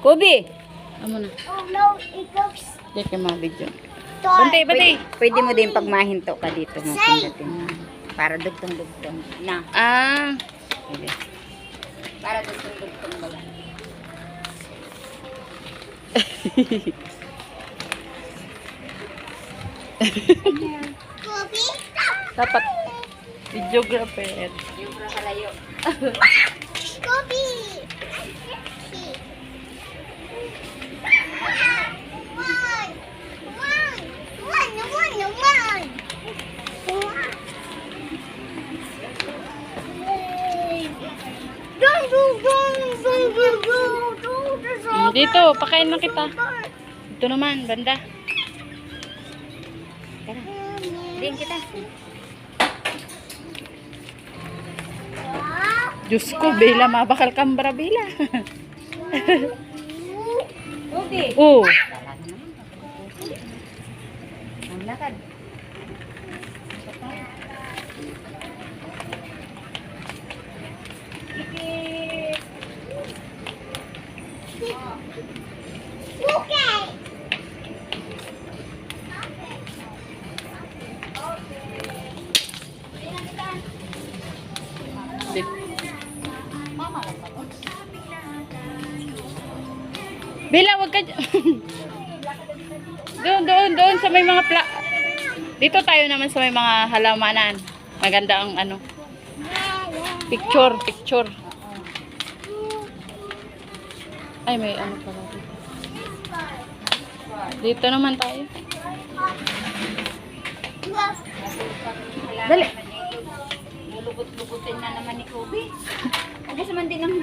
Kobe! Amo na. Oh no, it looks Diyan ka mga video. dark. Bantay, bantay. Pwede mo din pag mahinto ka dito. Para dugtong-dugtong. Na. Ah. Pwede. Para dugtong-dugtong ba lang. Kobe, Dapat videographer. yung kalayo. Kobe. Dito, pakain na kita. Ito naman, banda. Tara. Diyan kita. Diyos ko, Bella, mabakal kambra, Bella. Okay. Oh. Ang lakad. Okay. Bella, wag ka doon sa may mga dito tayo naman sa may mga halamanan. Maganda ang ano. Picture. Ay, may ano pala dito. Dito naman tayo. Dali. Lulugot-lugutin na naman ni Kobe. Agos naman din ang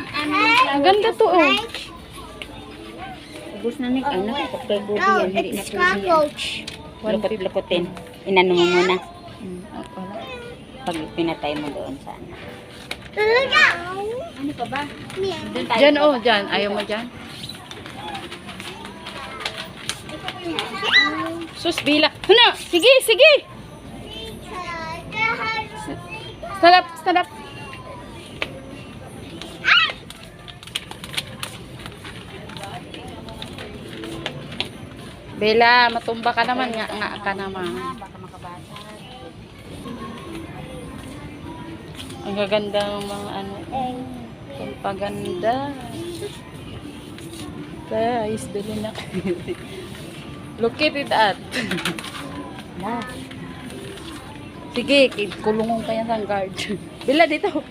Ang ganda to, oh. Agos na ni ano, kay Kobe Oh, yan, hindi na Kobe yan. Lukot-lukutin. Inano mo muna. Pag pinatay mo doon sa ano. Ano pa ba? Doon tayo. Diyan, oh, diyan. Ayaw mo diyan. Sus, Bella. Huna! Sige! Stand up. Bella, matumba ka naman. Nga ka naman. Baka makabasa. Ang gaganda ng mga ano. Ang paganda. Guys, dali na. Look at it at. Sige, kulungon ka yan ng guard. Bella, dito.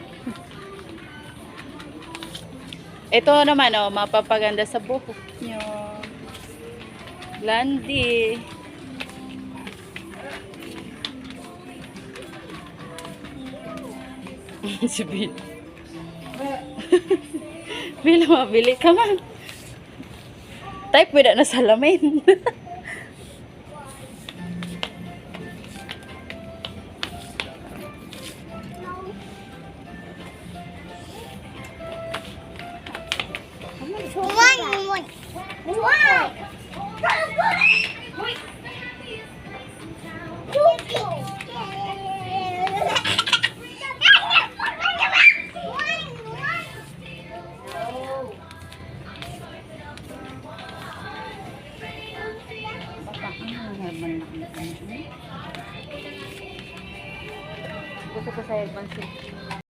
Ito naman, oh, mapapaganda sa buhok nyo. Landy. Si Bella. Bella, mabili ka man. Type mo na salamin. Gusto ko sa'yo, Bansi.